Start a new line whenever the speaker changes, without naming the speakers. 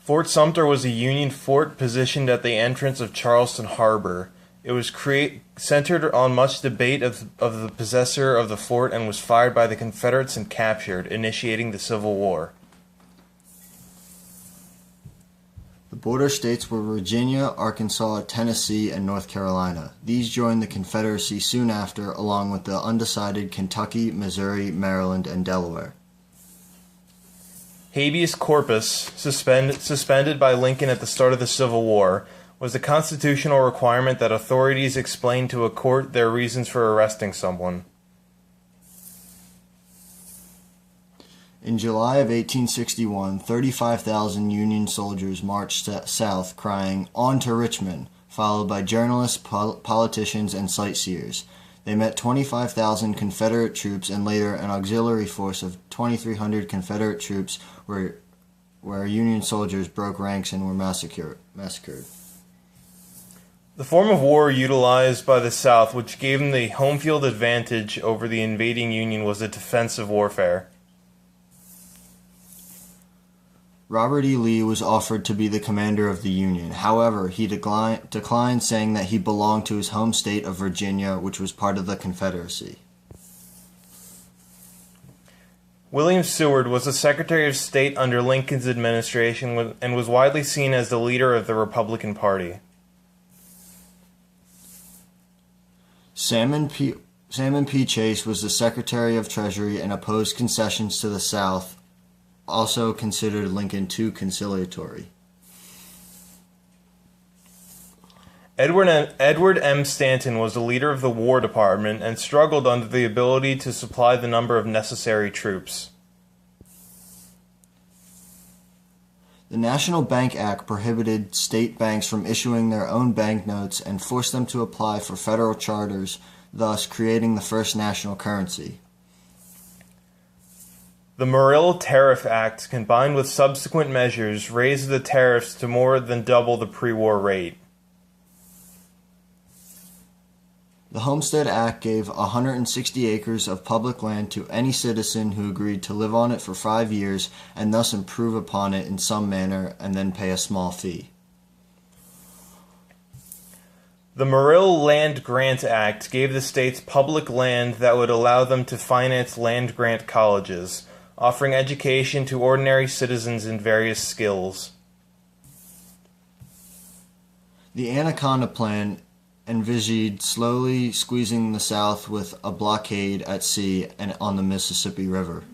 Fort Sumter was a Union fort positioned at the entrance of Charleston Harbor. It was centered on much debate of the possessor of the fort and was fired by the Confederates and captured, initiating the Civil War.
The border states were Virginia, Arkansas, Tennessee, and North Carolina. These joined the Confederacy soon after, along with the undecided Kentucky, Missouri, Maryland, and Delaware.
Habeas corpus, suspended by Lincoln at the start of the Civil War, was a constitutional requirement that authorities explain to a court their reasons for arresting someone.
In July of 1861, 35,000 Union soldiers marched south crying, "On to Richmond," followed by journalists, politicians, and sightseers. They met 25,000 Confederate troops and later an auxiliary force of 2,300 Confederate troops where Union soldiers broke ranks and were massacred.
The form of war utilized by the South, which gave them the home field advantage over the invading Union, was a defensive warfare.
Robert E. Lee was offered to be the commander of the Union. However, he declined, saying that he belonged to his home state of Virginia, which was part of the Confederacy.
William Seward was the Secretary of State under Lincoln's administration and was widely seen as the leader of the Republican Party.
Salmon P. Chase was the Secretary of Treasury and opposed concessions to the South, also considered Lincoln too conciliatory.
Edward M. Stanton was the leader of the War Department and struggled under the ability to supply the number of necessary troops.
The National Bank Act prohibited state banks from issuing their own banknotes and forced them to apply for federal charters, thus creating the first national currency.
The Morrill Tariff Act, combined with subsequent measures, raised the tariffs to more than double the pre-war rate.
The Homestead Act gave 160 acres of public land to any citizen who agreed to live on it for 5 years and thus improve upon it in some manner and then pay a small fee.
The Morrill Land Grant Act gave the states public land that would allow them to finance land-grant colleges, offering education to ordinary citizens in various skills.
The Anaconda Plan envisaged slowly squeezing the South with a blockade at sea and on the Mississippi River.